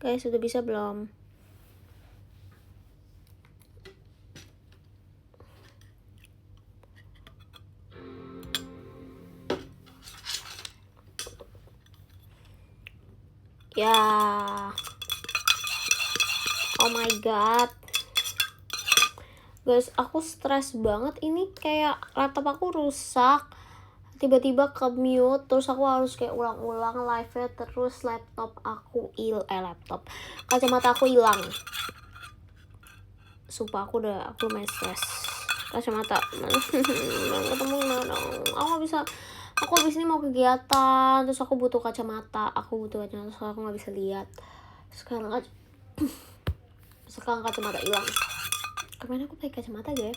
Guys, udah bisa belum? Ya. Oh my god. Guys, aku stres banget. Ini kayak laptop aku rusak. Tiba-tiba ke mute, terus aku harus kayak ulang-ulang live-nya, terus kacamata aku hilang. Sumpah aku lumayan stres. Kacamata ketemu gimana dong? Aku abis ini mau kegiatan, terus aku butuh kacamata, terus aku nggak bisa lihat. Sekarang kacamata hilang. Kemarin aku pakai kacamata ya.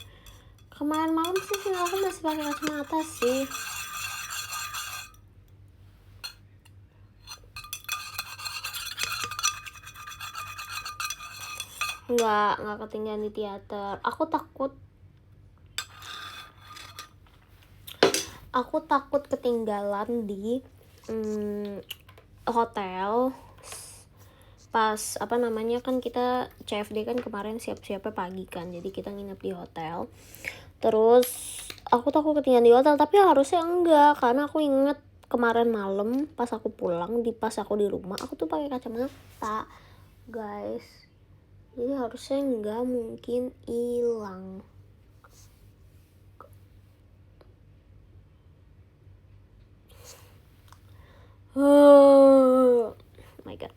Kemarin malam sih aku masih pakai kacamata sih. Nggak ketinggalan di teater. Aku takut ketinggalan di hotel. Pas kan kita CFD kan kemarin siap-siapnya pagi kan, jadi kita nginep di hotel. Terus aku takut ketinggalan di hotel, tapi harusnya enggak, karena aku inget kemarin malam pas aku pulang, pas aku di rumah aku tuh pakai kacamata guys, jadi harusnya enggak mungkin hilang. Oh my god.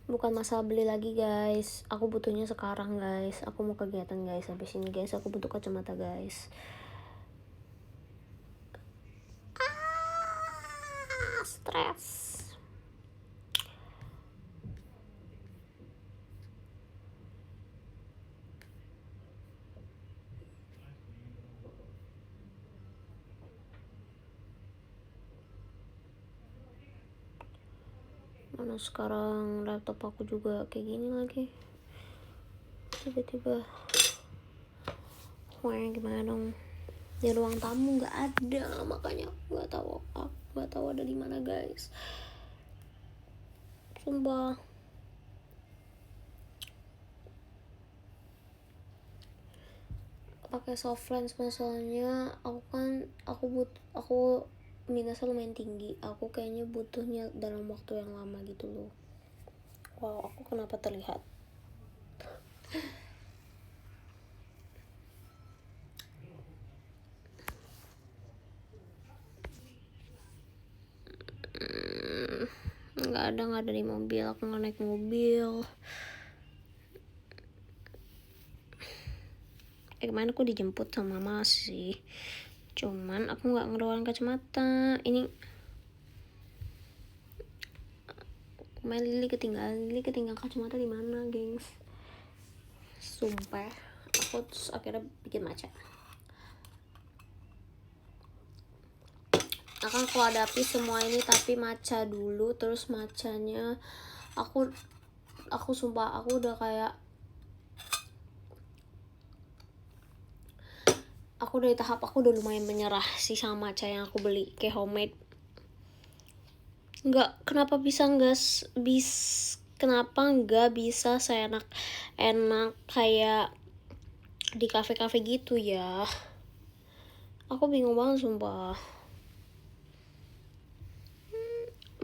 Bukan masalah beli lagi guys, aku butuhnya sekarang guys. Aku mau kegiatan guys, habis ini guys aku butuh kacamata guys. Stres. Mana sekarang laptop aku juga kayak gini lagi. Tiba-tiba gimana dong? Di ruang tamu nggak ada, makanya aku nggak tahu ada di mana guys. Sumpah. Pakai soft lens masalahnya. Aku minusnya lumayan tinggi. Aku kayaknya butuhnya dalam waktu yang lama gitu loh. Wow, aku kenapa terlihat? Nggak ada di mobil. Aku nggak naik mobil. Kemarin aku dijemput sama mama sih, cuman aku nggak ngeluarin kacamata. Ini kemarin Lili ketinggalan kacamata di mana gengs, sumpah. Aku terus akhirnya bikin maca. Akan aku hadapi semua ini, tapi maca dulu. Terus macanya aku sumpah aku udah kayak, aku dari tahap aku udah lumayan menyerah sih sama maca yang aku beli kayak homemade. Kenapa nggak bisa seenak kayak di kafe-kafe gitu ya? Aku bingung banget sumpah.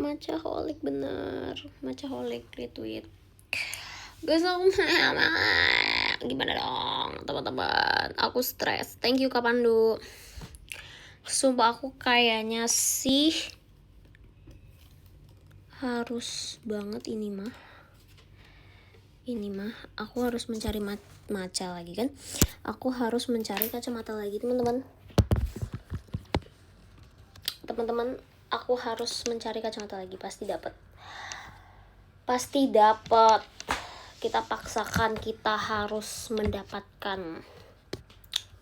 Macaholic bener, Macaholic retweet. Guys, aku gimana dong teman-teman? Aku stres. Thank you Kak Pandu. Sumpah aku kayaknya sih harus banget ini mah aku harus mencari maca lagi kan. Aku harus mencari kacamata lagi teman-teman. Aku harus mencari kacamata lagi. Pasti dapat. Kita paksakan, kita harus mendapatkan.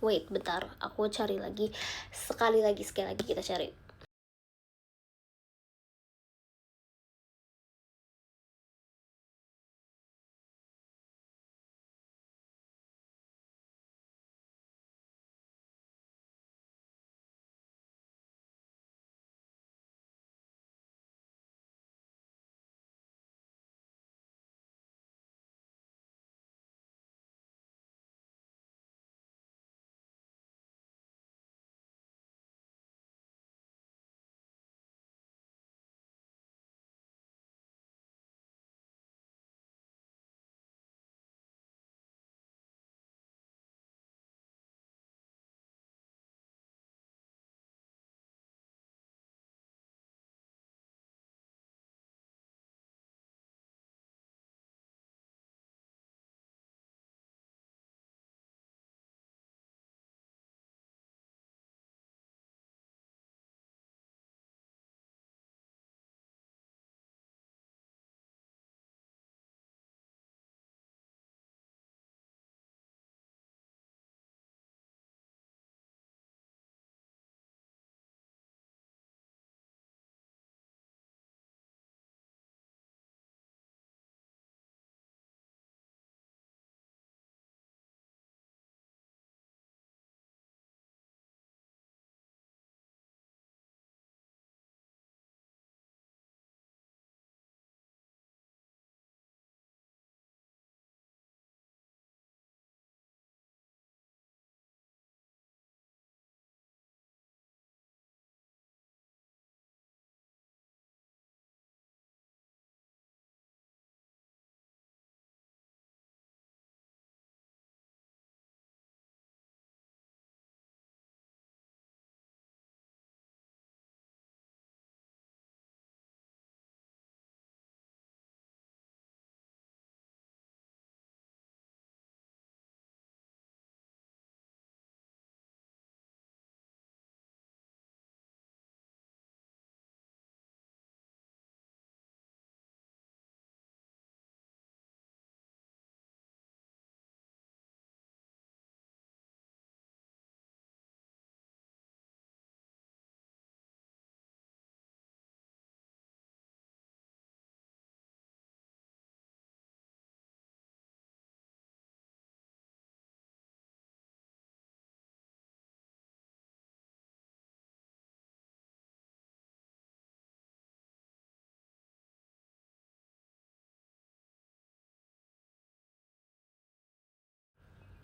Wait bentar, aku cari lagi. Sekali lagi kita cari.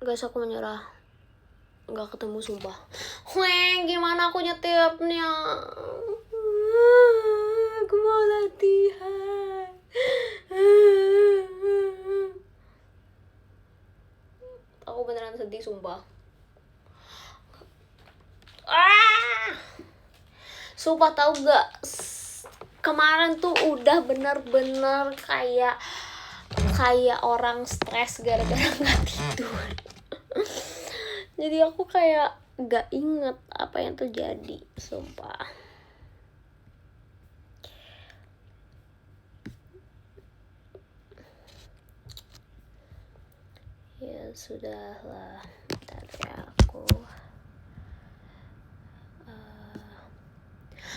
Guys, aku menyerah, nggak ketemu sumpah. Weng, gimana aku nyetirnya? Aku mau latihan. Aku beneran sedih sumpah. Sumpah, tahu gak, kemarin tuh udah bener-bener kayak orang stres gara-gara nggak tidur. Jadi aku kayak gak inget apa yang terjadi, sumpah. Ya sudahlah, bentar ya,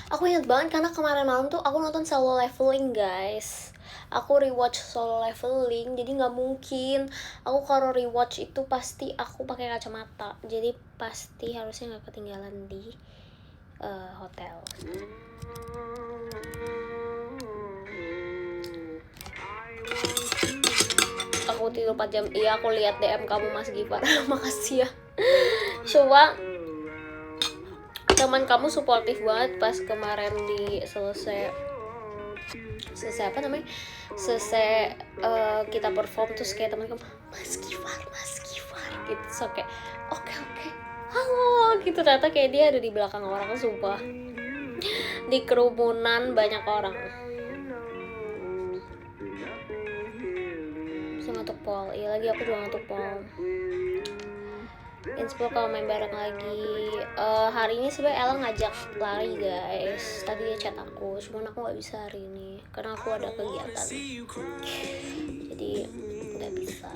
aku inget banget karena kemarin malam tuh aku nonton Solo Leveling, guys. Aku rewatch Solo Leveling, jadi nggak mungkin aku kalau rewatch itu pasti aku pakai kacamata, jadi pasti harusnya nggak ketinggalan di hotel. Aku tidur 4 jam. Iya, aku lihat DM kamu, Mas Gifar. Makasih ya. Coba teman kamu suportif banget pas kemarin di selesai apa namanya, kita perform, terus kayak teman kamu, Mas Gifar gitu, so kayak oke, halo gitu. Ternyata kayak dia ada di belakang orang, sumpah, di kerumunan banyak orang. Bisa ngantuk pol, iya lagi aku juga ngantuk pol. Inspo kalau main bareng lagi. Hari ini sebenarnya Ella ngajak lari, guys. Tadi dia chat aku, cuman aku nggak bisa hari ini karena aku ada kegiatan, jadi nggak bisa.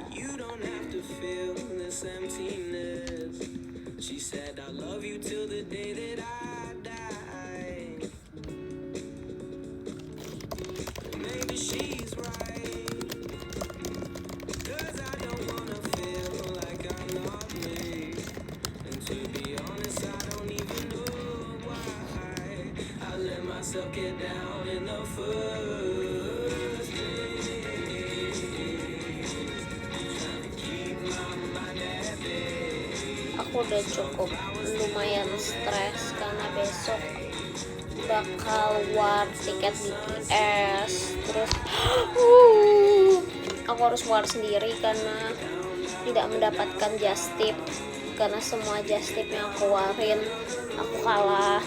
Aku udah cukup lumayan stres karena besok bakal war tiket BTS, terus aku harus war sendiri karena tidak mendapatkan just tip, karena semua just tip yang aku warin aku kalah.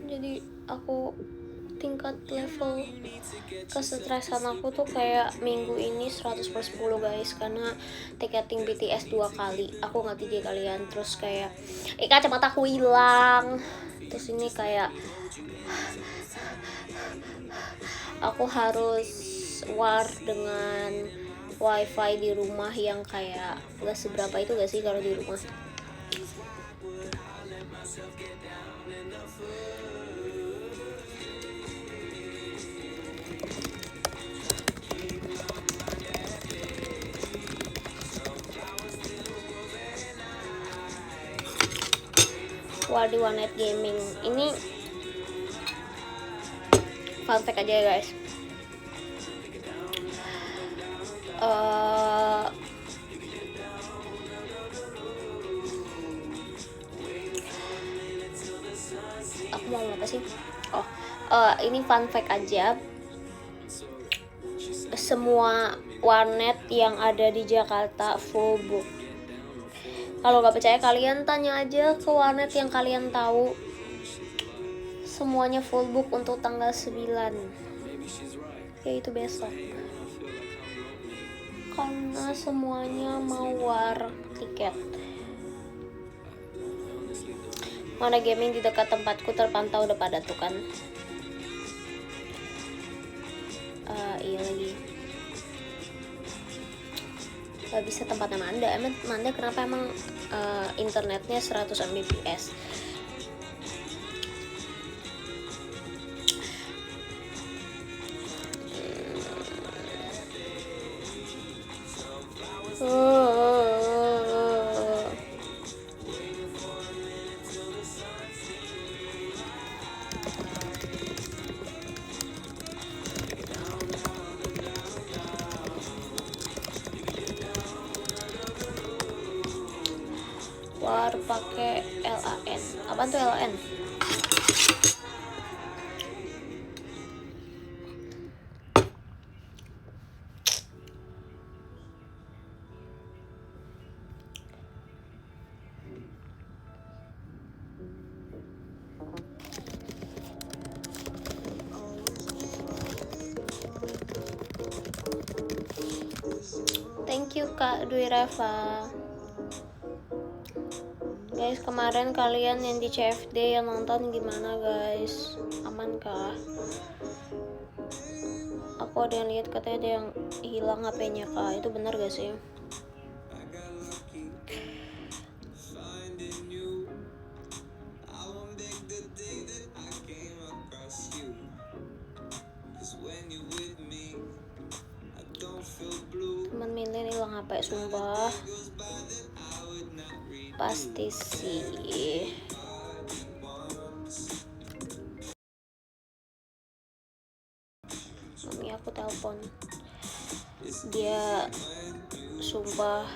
Jadi aku tingkat level kesetresan aku tuh kayak minggu ini 100/10, guys, karena tiketing BTS 2 kali, aku nggak 3 kalian, terus kayak kacamata aku hilang, terus ini kayak aku harus war dengan wifi di rumah yang kayak gak seberapa itu gak sih kalau di rumah. War di One Night Gaming ini fun fact aja ya, guys. Aku mau apa sih? Ini fun fact aja. Semua warnet yang ada di Jakarta full book. Kalau nggak percaya kalian tanya aja ke warnet yang kalian tahu. Semuanya full book untuk tanggal 9, yaitu besok. Karena semuanya mau war tiket. Mana gaming di dekat tempatku terpantau udah pada tuh kan. Iya lagi. Gak bisa tempatnya Manda kenapa emang internetnya 100 Mbps. keluar pakai LAN. Apaan tuh LAN? Thank you Kak Dwi Reva. Guys, kemarin kalian yang di CFD yang nonton gimana guys? Aman kah? Aku ada yang lihat katanya ada yang hilang HP-nya Kak. Itu benar gak sih? Teman Milen hilang HP, sumpah. Pasti sih. Mami aku telepon. Dia sumpah,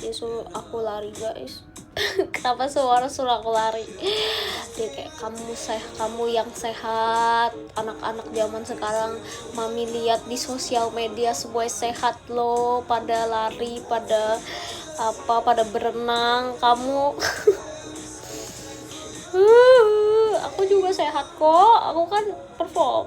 dia suruh aku lari guys. Kenapa semua orang suruh aku lari? Dia kayak, kamu yang sehat, anak-anak zaman sekarang mami lihat di sosial media semua sehat loh, pada lari, pada berenang, kamu aku juga sehat kok, aku kan perform.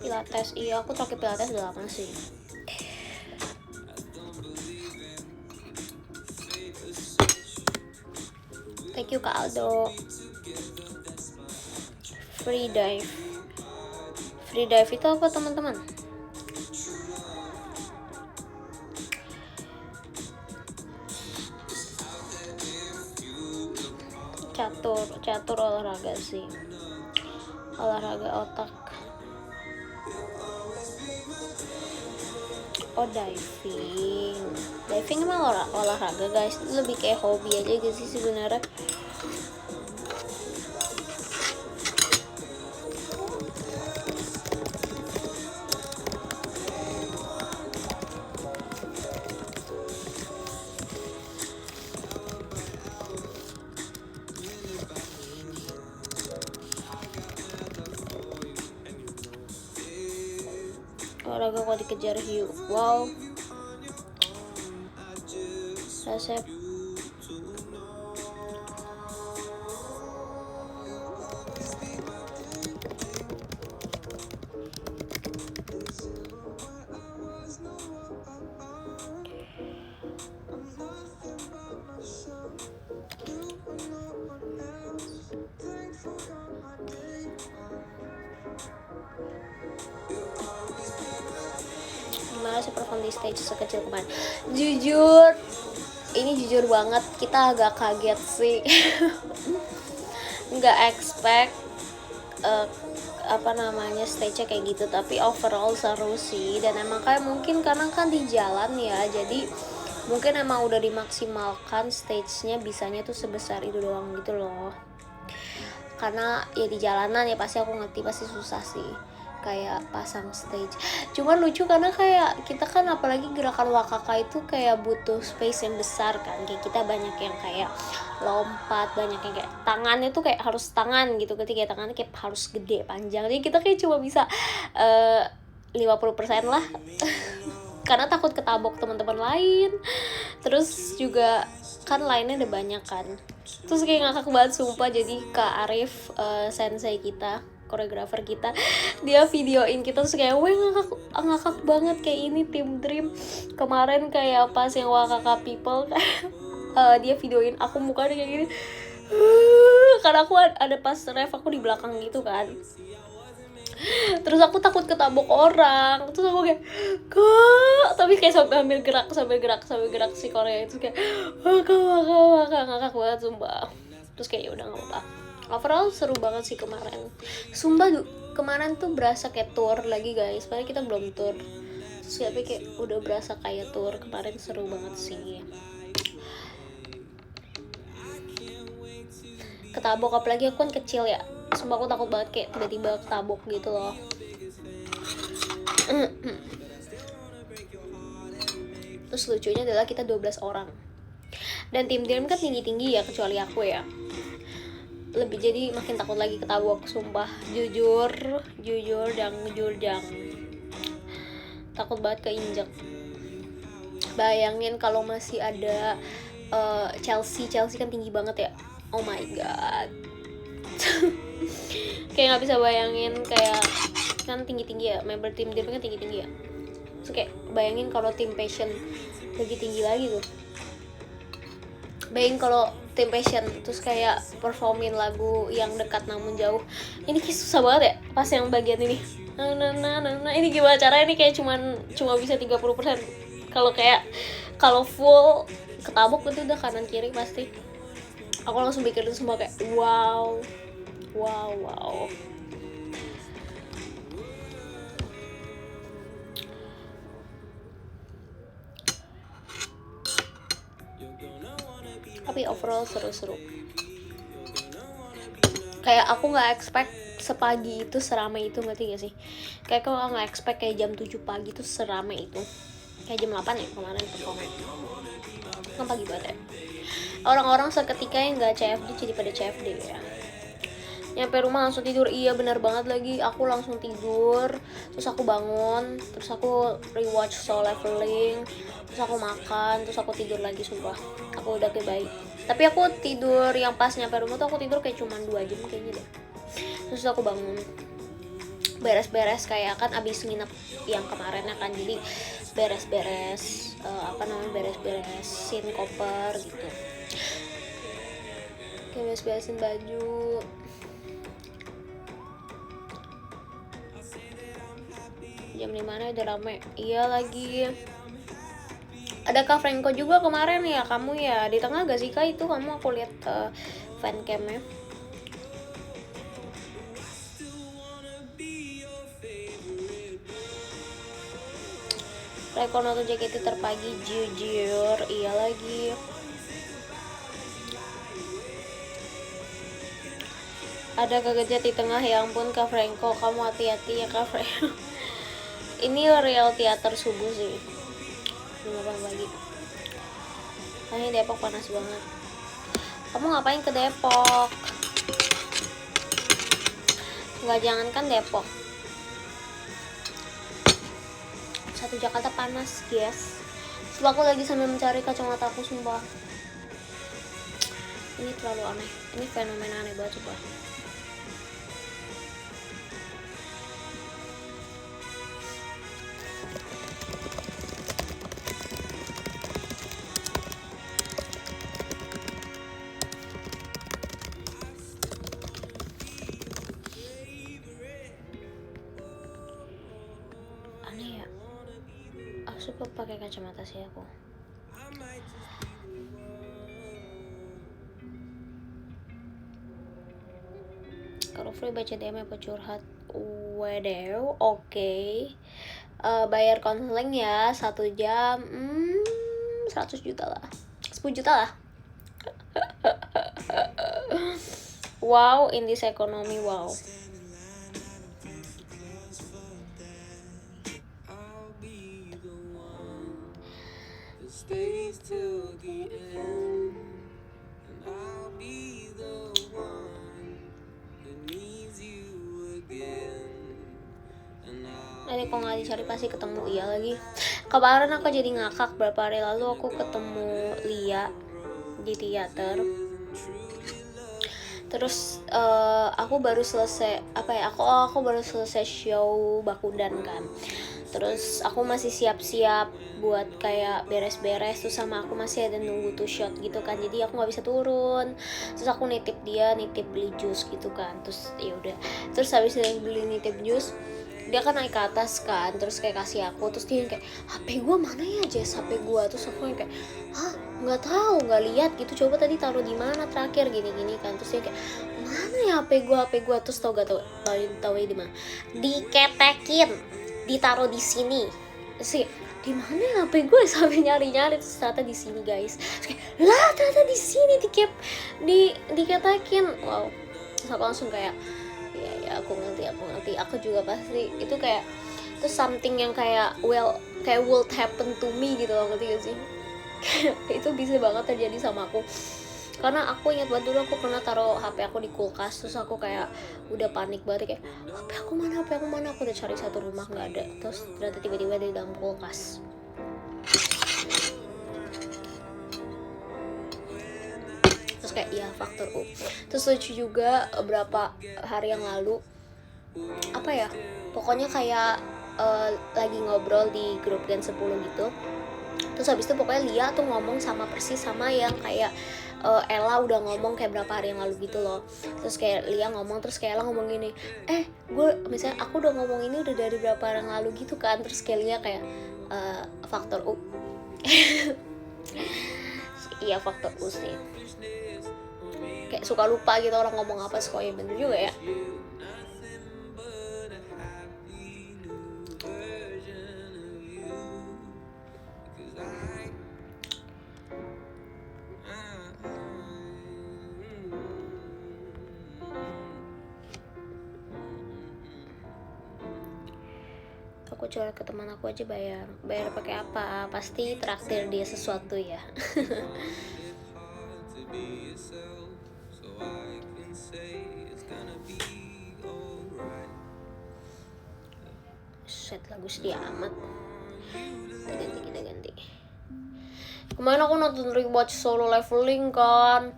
Pilates, iya aku terakhir Pilates udah lama sih. Thank you Kak Aldo. Free dive itu apa teman-teman? Catur olahraga sih, olahraga otak. Oh diving emang olahraga guys, itu lebih kayak hobi aja gitu sih sebenarnya. Olahraga kok dikejar hiu, wow. Resep gimana sih perform di stage sekecil kemarin? Jujur banget, kita agak kaget sih. Nggak expect stage-nya kayak gitu, tapi overall seru sih. Dan emang kayak mungkin karena kan di jalan ya, jadi mungkin emang udah dimaksimalkan stage-nya bisanya tuh sebesar itu doang gitu loh. Karena ya di jalanan ya pasti aku ngerti pasti susah sih kayak pasang stage. Cuman lucu karena kayak kita kan apalagi gerakan wakaka itu kayak butuh space yang besar kan. Kayak kita banyak yang kayak lompat, banyak yang kayak tangannya tuh kayak harus tangan gitu. Ketika tangannya kayak harus gede, panjang. Jadi kita kayak cuma bisa 50% lah. Karena takut ketabok teman-teman lain. Terus juga kan lainnya ada banyak kan. Terus kayak ngakak banget sumpah. Jadi Kak Arif sensei kita, koreografer kita, dia videoin kita terus kayak weh ngakak banget kayak ini Team Dream kemarin kayak pas yang Wakaka People dia videoin aku mukanya kayak gini karena aku ada pas ref aku di belakang gitu kan, terus aku takut ketabok orang, terus aku kayak kak, tapi kayak sambil gerak si Korea itu kayak ngakak banget sumpah. Terus kayak ya udah nggak apa-apa. Overall seru banget sih kemarin. Sumpah kemarin tuh berasa kayak tour lagi guys, padahal kita belum tour. Terus kayak udah berasa kayak tour kemarin, seru banget sih. Ketabok, apalagi aku kan kecil ya, sumpah aku takut banget kayak tiba-tiba ketabok gitu loh. Terus lucunya adalah kita 12 orang dan tim kan tinggi-tinggi ya, kecuali aku ya, lebih jadi makin takut lagi ketabok, sumpah. Jujur takut banget keinjak. Bayangin kalau masih ada Chelsea kan tinggi banget ya, oh my god. Kayak nggak bisa bayangin, kayak kan tinggi ya, member tim dia kan tinggi ya. Terus kayak bayangin kalau tim Passion lebih tinggi lagi tuh. Bayangin kalau tim Passion terus kayak performin lagu yang dekat namun jauh. Ini kayak susah banget ya pas yang bagian ini. Nah, ini gimana caranya, ini kayak cuma bisa 30%. Kalau full ketabok itu udah kanan kiri pasti. Aku langsung pikir itu semua kayak wow. Tapi overall seru. Kayak aku nggak expect sepagi itu seramai itu, ngerti gak sih? Kayak aku nggak expect kayak jam 7 pagi itu seramai itu. Kayak jam 8 ya kemarin performanya. Kan pagi banget ya. Orang-orang seketika yang nggak CFD jadi pada CFD ya. Nyampe rumah langsung tidur, iya benar banget lagi. Aku langsung tidur, terus aku bangun, terus aku rewatch Solo Leveling, terus aku makan, terus aku tidur lagi, sumpah. Aku udah kayak baik. Tapi aku tidur yang pas nyampe rumah tuh aku tidur kayak cuma 2 jam kayaknya deh. Terus aku bangun, beres-beres kayak kan abis nginep yang kemarin kan, jadi beres-beres beres-beresin koper gitu, kayak beres-beresin baju. Jam 5 udah rame. Iya lagi. Ada Kak Franco juga kemarin ya, kamu ya di tengah gak sih Kak itu, kamu aku lihat fancamnya. Rekor nonton JKT terpagi, jujur iya lagi. Ada kegejat di tengah, ya ampun Kak Franco, kamu hati-hati ya Kak Franco. Ini real teater subuh sih, 5 pagi. Kayaknya Depok panas banget. Kamu ngapain ke Depok? Nggak, jangankan Depok, satu Jakarta panas guys. Sebab aku lagi sambil mencari kacamata aku, sumpah. Ini terlalu aneh, ini fenomena aneh banget coba. Aneh ya, aku suka pakai kacamata sih aku. Kalau free baca DM apa curhat? Wedew, oke. Bayar konseling ya 1 jam 100 juta lah, 10 juta lah. Wow, in this economy, wow. Nanti kalau nggak dicari pasti ketemu Iya lagi. Kemarin aku jadi ngakak, berapa hari lalu aku ketemu Lia di teater. Terus aku baru selesai aku baru selesai show Bakudan kan. Terus aku masih siap-siap buat kayak beres-beres, terus sama aku masih ada nunggu tuh shot gitu kan, jadi aku nggak bisa turun. Terus aku nitip beli jus gitu kan. Terus ya udah, terus habis beli nitip jus, dia kan naik ke atas kan, terus kayak kasih aku, terus dia kayak HP gue mana ya Jess, HP gue. Terus aku kayak nggak tahu, nggak lihat gitu, coba tadi taruh di mana terakhir gini kan. Terus dia kayak mana ya HP gue. Terus tahu di mana, diketekin, ditaruh di sini. sih di mana HP gue sampai nyari-nyari, terus ternyata di sini guys. Terus kayak, lah ternyata di sini dikatakin, wow. Terus aku langsung kayak ya aku ngerti, aku juga pasti itu kayak itu something yang kayak would happen to me gitu loh, ngerti gak sih? Itu bisa banget terjadi sama aku, karena aku ingat banget dulu aku pernah taruh HP aku di kulkas, terus aku kayak udah panik banget kayak HP aku mana, aku udah cari satu rumah nggak ada, terus ternyata tiba-tiba di dalam kulkas. Terus kayak ya faktor U. Terus lucu juga beberapa hari yang lalu, apa ya, pokoknya kayak lagi ngobrol di grup Gen 10 gitu. Terus habis itu pokoknya Lia tuh ngomong sama persis sama yang kayak Ella udah ngomong kayak berapa hari yang lalu gitu loh. Terus kayak Lia ngomong, terus kayak Ella ngomong gini, gue misalnya aku udah ngomong ini udah dari berapa hari yang lalu gitu kan. Terus kayak Lia kayak faktor U. Iya faktor U sih, kayak suka lupa gitu orang ngomong apa, suka ya bener juga ya. Aku curhat ke teman aku aja bayar pakai apa, pasti traktir dia sesuatu ya. Set lagu sedih amat. Kita ganti. Kemarin aku nonton rewatch Solo Leveling kan,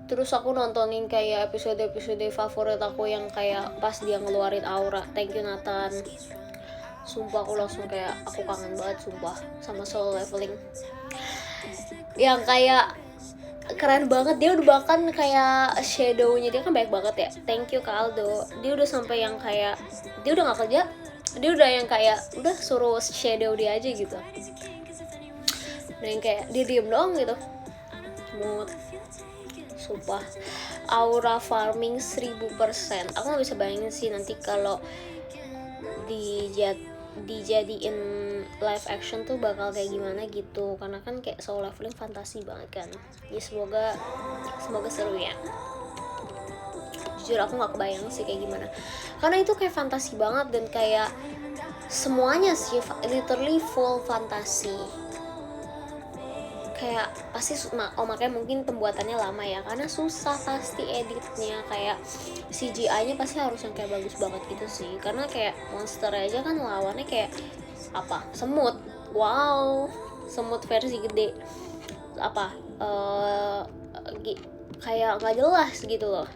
terus aku nontonin kayak episode favorit aku yang kayak pas dia ngeluarin aura. Thank you Nathan. Sumpah aku langsung kayak aku kangen banget sumpah sama Solo Leveling. Yang kayak keren banget, dia udah bahkan kayak shadownya dia kan banyak banget ya. Thank you Kak Aldo. Dia udah sampai yang kayak dia udah gak kerja, dia udah yang kayak udah suruh shadow dia aja gitu. Dan kayak dia diem doang gitu. Mood. Sumpah aura farming 1000%. Aku gak bisa bayangin sih nanti kalau dijadiin live action tuh bakal kayak gimana gitu, karena kan kayak Solo Leveling fantasi banget kan ya. Semoga seru ya. Jujur aku gak kebayang sih kayak gimana, karena itu kayak fantasi banget dan kayak semuanya sih literally full fantasi. Kayak pasti makanya mungkin pembuatannya lama ya, karena susah pasti editnya, kayak CGI-nya pasti harus yang kayak bagus banget gitu sih, karena kayak monster aja kan lawannya kayak apa, semut. Wow, semut versi gede, apa kayak nggak jelas gitu loh.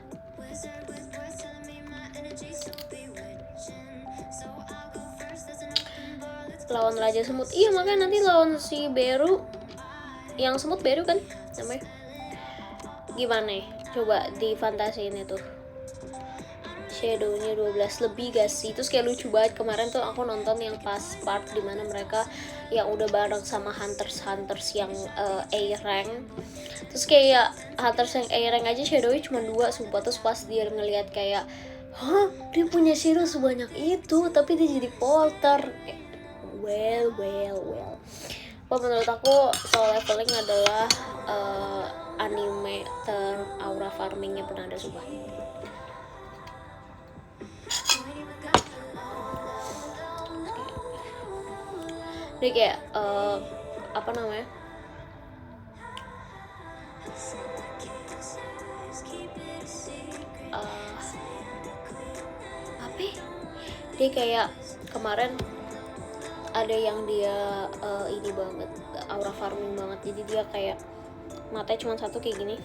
Lawan raja semut, iya makanya nanti lawan si Beru, yang semut Beru kan namanya. Gimana nih, coba difantasiin itu shadownya 12 lebih gak sih? Terus kayak lucu banget kemarin tuh aku nonton yang pas part dimana mereka yang udah bareng sama hunters yang A rank. Terus kayak hunters yang A rank aja shadownya cuma 2 sumpah. Terus pas dia ngeliat kayak dia punya shadow sebanyak itu tapi dia jadi porter. Well. Menurut aku Solo Leveling adalah anime ter-aura farmingnya pernah ada sumpah. Dia kayak apa namanya, apa ya? Dia kayak kemarin ada yang dia ini banget aura farming banget, jadi dia kayak matanya cuma satu kayak gini,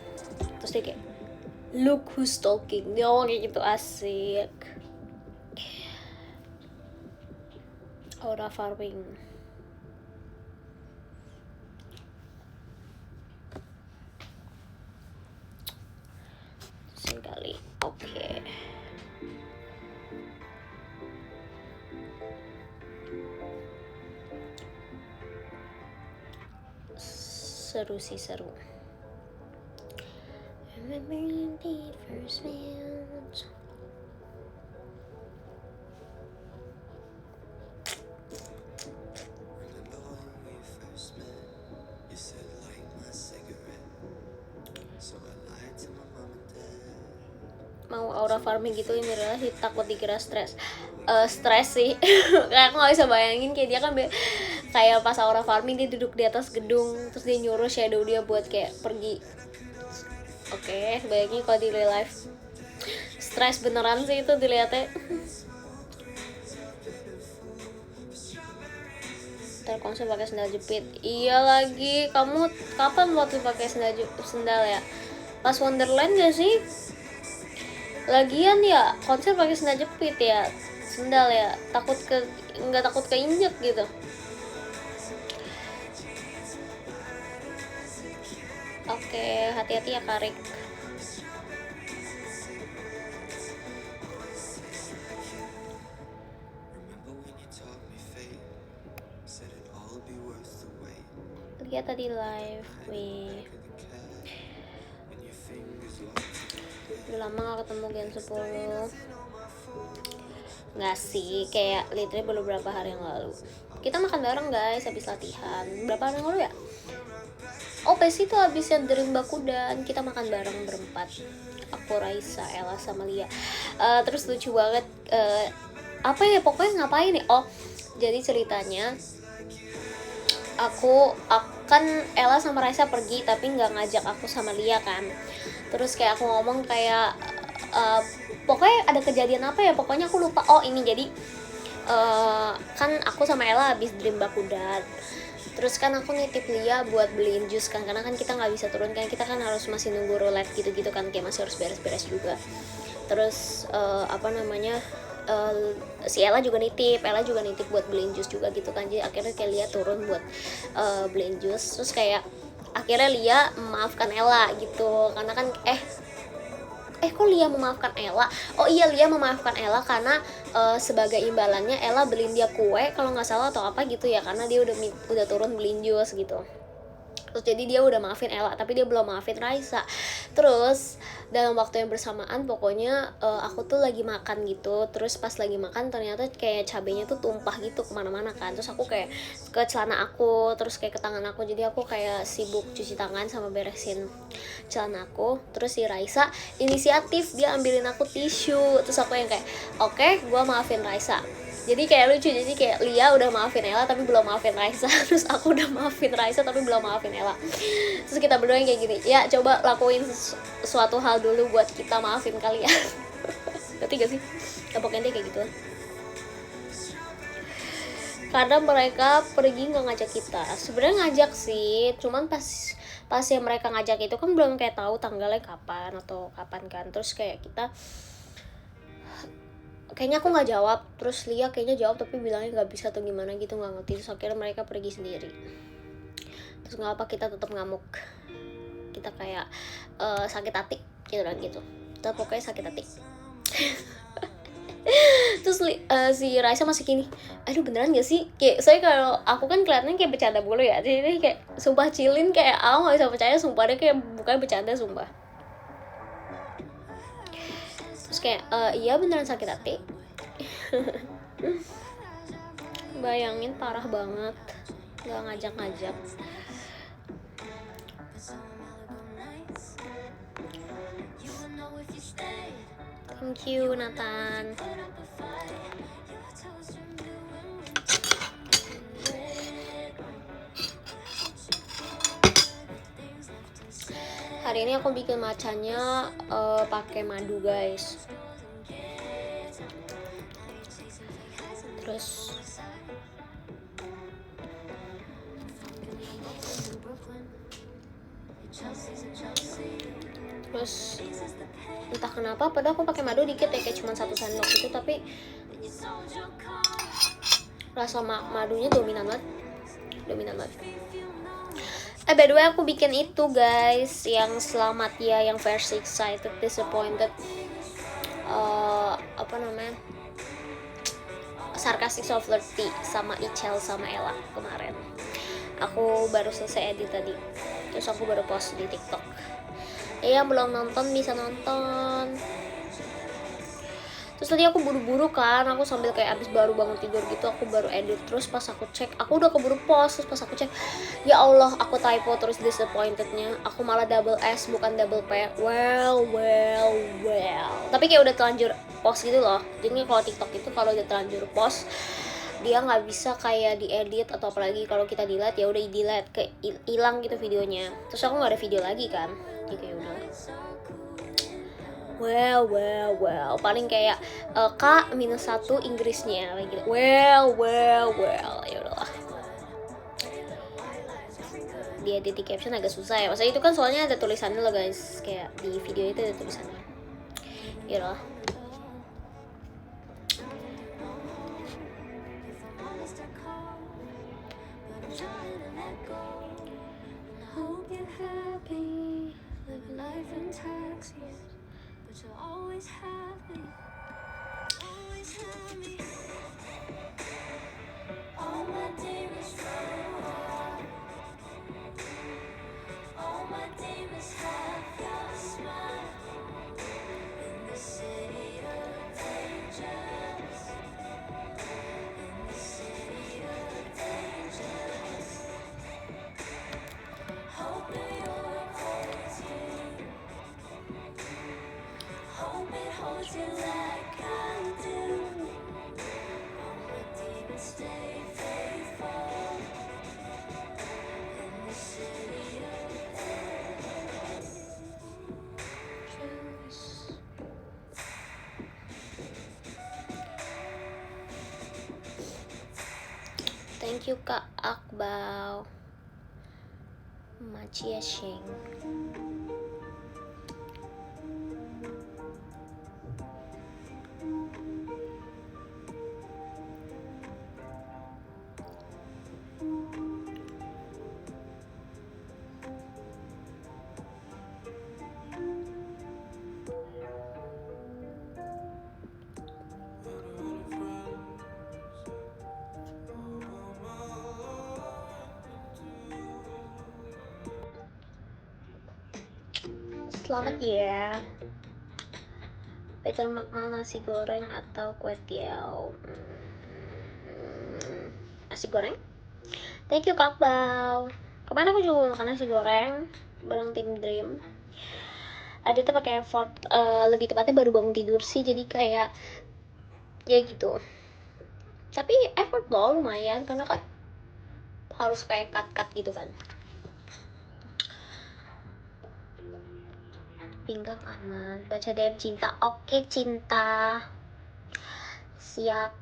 terus dia kayak look who's talking, dia ngomong kayak gitu, asik. Aura farming sekali. Oke. Seru sih, seru. aura farming gitu ini adalah takut dikira stres. Stres sih. Kayak aku nggak bisa bayangin kayak dia kan kayak pas aura farming dia duduk di atas gedung terus dia nyuruh shadow dia buat kayak pergi. Oke, bayangin kalau di real life stres beneran sih itu dilihatnya. Telkomsel pakai sendal jepit. Iya lagi, kamu kapan waktu pakai sendal ya? Pas Wonderland gak sih? Lagian ya, konser pakai sendal jepit ya, sendal ya. Nggak takut keinjek gitu. Oke, hati-hati ya Karik. Lihat tadi live, wih. Udah lama gak ketemu Gen 10. Nggak sih, kayak literally baru beberapa hari yang lalu. Kita makan bareng guys habis latihan. Berapa hari yang lalu ya? Oh pas itu habis yang Dream Bakudan kita makan bareng berempat. Aku, Raisa, Ella sama Lia. Terus lucu banget. Apa ya pokoknya ngapain nih? Oh jadi ceritanya aku akan Ella sama Raisa pergi tapi nggak ngajak aku sama Lia kan. Terus kayak aku ngomong kayak pokoknya ada kejadian apa ya, pokoknya aku lupa. Oh ini jadi kan aku sama Ella habis Dream Bakudan. Terus kan aku nitip Lia buat beliin jus kan, karena kan kita nggak bisa turun kan, kita kan harus masih nunggu roulette gitu-gitu kan, kayak masih harus beres-beres juga. Terus si Ella juga nitip buat beliin jus juga gitu kan. Jadi akhirnya kayak Lia turun buat beliin jus. Terus kayak akhirnya Lia memaafkan Ella gitu, karena kan kok Lia memaafkan Ella? Oh iya, Lia memaafkan Ella karena sebagai imbalannya Ella beliin dia kue kalau nggak salah atau apa gitu ya, karena dia udah turun beliin jus gitu. Terus jadi dia udah maafin Ella tapi dia belum maafin Raisa. Terus dalam waktu yang bersamaan pokoknya aku tuh lagi makan gitu. Terus pas lagi makan ternyata kayak cabenya tuh tumpah gitu kemana-mana kan. Terus aku kayak ke celana aku, terus kayak ke tangan aku. Jadi aku kayak sibuk cuci tangan sama beresin celana aku. Terus si Raisa inisiatif, dia ambilin aku tisu. Terus aku yang kayak oke, gue maafin Raisa. Jadi kayak lucu, jadi kayak Lia udah maafin Ella tapi belum maafin Raisa. Terus aku udah maafin Raisa tapi belum maafin Ella. Terus kita berdua yang kayak gini, ya coba lakuin suatu hal dulu buat kita maafin kalian. Ngerti gak sih? Ya pokoknya kayak gitu. Karena mereka pergi gak ngajak kita. Sebenarnya ngajak sih, cuman pas yang mereka ngajak itu kan belum kayak tahu tanggalnya kapan atau kapan kan. Terus kayak kita kayaknya aku nggak jawab, terus Lia kayaknya jawab tapi bilangnya nggak bisa atau gimana gitu, nggak ngerti. Terus akhirnya mereka pergi sendiri. Terus nggak apa, kita tetap ngamuk, kita kayak sakit hati gitu kan gitu. Kita pokoknya sakit hati. Terus si Raisa masih gini, aduh beneran gak sih? Kayak saya kalau aku kan kelihatannya kayak bercanda mulu ya, jadi kayak sumpah Cilin kayak aku nggak bisa percaya, sumpah dia kayak bukan bercanda sumpah. Terus kayak iya beneran sakit hati. Bayangin parah banget, gak ngajak-ngajak. Thank you Nathan. Hari ini aku bikin macanya pakai madu guys. Terus entah kenapa padahal aku pakai madu dikit ya, kayak cuma 1 sendok gitu, tapi rasa madunya dominan banget. By the way aku bikin itu guys, yang selamat ya, yang versi excited disappointed, sarcastic so flirty sama Ichel sama Ella kemarin. Aku baru selesai edit tadi, terus aku baru post di TikTok. Yang belum nonton bisa nonton. Terus tadi aku buru-buru kan, aku sambil kayak abis baru bangun tidur gitu, aku baru edit. Terus pas aku cek, aku udah keburu post. Terus pas aku cek, ya Allah, aku typo terus disappointednya. Aku malah double S bukan double P. Well. Tapi kayak udah terlanjur post gitu loh. Jadi kalau TikTok itu kalau udah terlanjur post, dia nggak bisa kayak diedit atau apalagi kalau kita delete ya udah delete, kayak hilang gitu videonya. Terus aku nggak ada video lagi kan, jadi kayak udah. Well, paling kayak K-1 Inggrisnya kayak gitu. Well, ya udahlah. Dia di caption agak susah ya. Maksudnya itu kan soalnya ada tulisannya loh guys, kayak di video itu ada tulisannya. Ya udahlah. Thank you Kak Akbau. Macia Sheng. Selamat ya. Better makan nasi goreng atau kue tiaw? Nasi goreng. Thank you Kak Bau. Kemarin aku juga makan nasi goreng bareng tim Dream. Ada tuh pakai effort, lebih tepatnya baru bangun tidur sih, jadi kayak ya gitu. Tapi effort loh lumayan karena kan harus kayak cut gitu kan. Pinggang aman. Baca DM Cinta. Oke Cinta. Siap.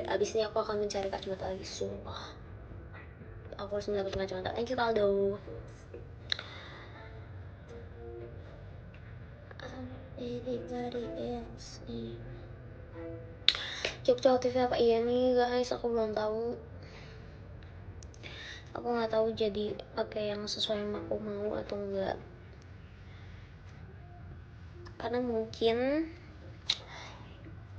Abis ini aku akan mencari kacamata lagi, sumpah. Aku harus mendapatkan kacamata. Thank you Kaldo. Jogja TV apa? Iya nih guys, aku belum tahu. Aku nggak tahu jadi pakai yang sesuai yang aku mau atau enggak. Karena mungkin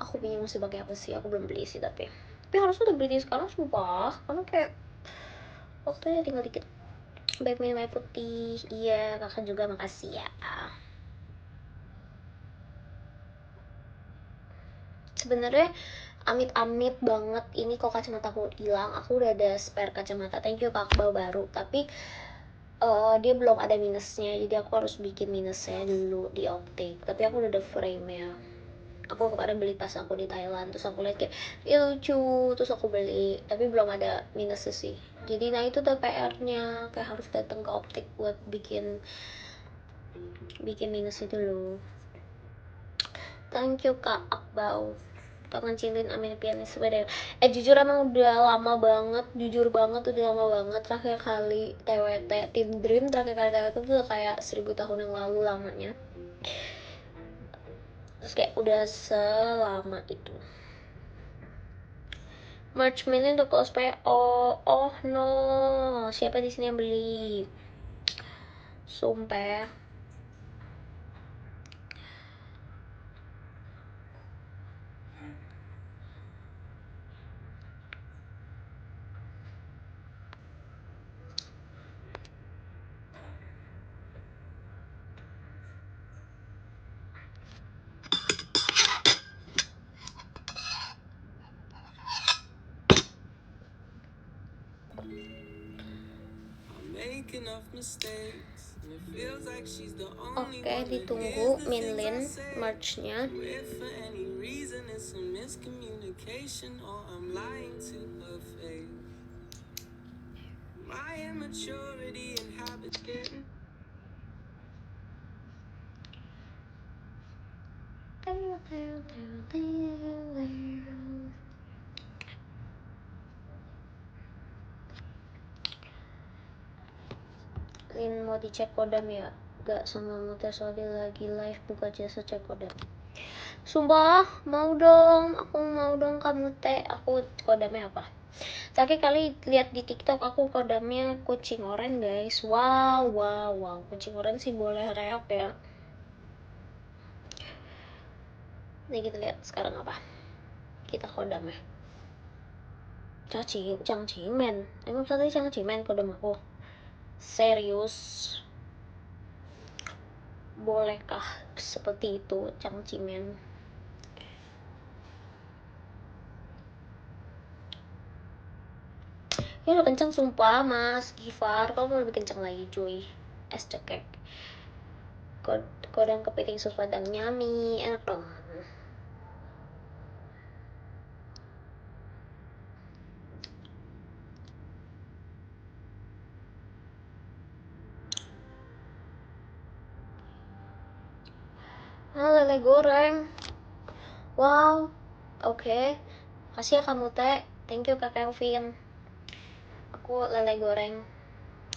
aku bingung sih pakai apa sih. Aku belum beli sih tapi harusnya udah beli sekarang sumpah. Karena kayak waktunya tinggal dikit. Baik minum air putih. Iya, kakak juga makasih ya. Sebenarnya amit-amit banget ini kok kacamata aku hilang. Aku udah ada spare kacamata. Thank you Kak Bau baru. Tapi dia belum ada minusnya. Jadi aku harus bikin minusnya dulu di optik. Tapi aku udah ada frame ya. Aku kemarin beli pas aku di Thailand. Terus aku lihat kayak lucu. Terus aku beli. Tapi belum ada minusnya sih. Jadi nah itu udah PR-nya. Kayak harus datang ke optik buat bikin minusnya dulu. Thank you Kak Akbau. Tangan Cilin Amin Pianis sepeda. Jujur emang udah lama banget, jujur banget udah lama banget. Terakhir kali TWT Team Dream, terakhir kali TWT tuh udah kayak 1000 tahun yang lalu lamanya. Terus kayak udah selama itu. March Mini untuk close PO. Oh no, siapa di sini yang beli? sumpah. Oke, ditunggu Minlin merch-nya. Lin mau dicek kodam ya? Gak sama Mutes Ode lagi live buka jasa cek kodam. Sumpah, mau dong, aku mau dong kamu teh. Aku kodamnya apa? Tadi kali lihat di TikTok aku kodamnya kucing oranye guys. Wow, kucing oranye sih boleh reok ya. Nih kita lihat sekarang apa? Kita kodamnya. Changchimen. Emang tadi Changchimen kodam aku. Serius? Bolehkah seperti itu Changchimen? Ya udah kenceng sumpah Mas Gifar, kamu mau lebih kenceng lagi cuy. Es cekek. Kodam kepiting sus padang nyami, enak dong. Lele goreng. Wow. Oke. Kasih ya kamu teh. Thank you Kak Kelvin. Aku lele goreng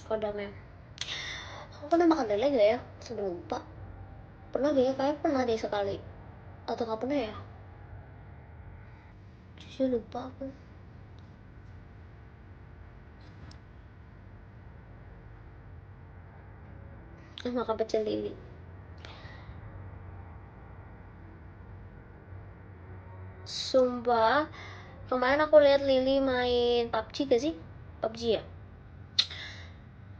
kodamnya. Aku pernah makan lele gak ya? Sudah lupa. Pernah gak ya? Kayak pernah deh sekali. Atau gak pernah ya? Sudah lupa aku. Makan pecel lili. Sumpah, kemarin aku lihat Lili main PUBG gak sih? PUBG ya?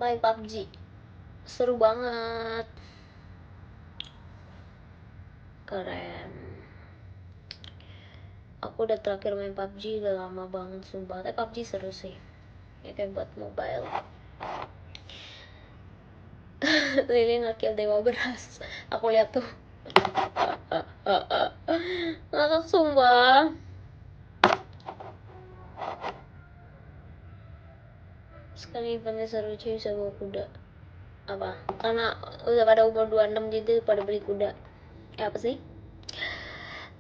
Main PUBG. Seru banget. Keren. Aku udah terakhir main PUBG udah lama banget sumpah. Tapi PUBG seru sih. Ya kayak buat mobile. Lili nge-kill dewa beras. Aku lihat tuh. Ngakak sumpah. Sekali eventnya seru cuy, bisa bawa kuda. Apa? Karena udah pada umur 26 jadi pada beli kuda. Apa sih?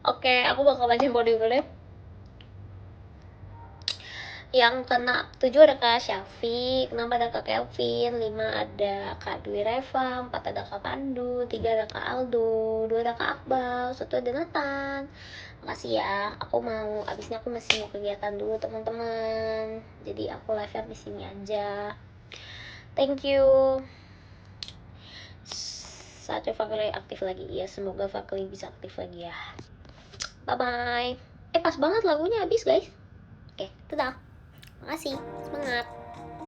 Oke, aku bakal baca body dulu ya. Yang kena 7 ada Kak Syafiq, 6 ada Kak Kelvin, 5 ada Kak Dwi Reva, 4 ada Kak Pandu, 3 ada Kak Aldo, 2 ada Kak Akbal, 1 ada Nathan. Makasih ya, aku mau, abisnya aku masih mau kegiatan dulu teman-teman. Jadi aku live abis ini aja. Thank you. Saatnya Fakli aktif lagi ya, semoga Fakli bisa aktif lagi ya. Bye bye. Pas banget lagunya habis guys. Oke, dadah. Makasih, semangat.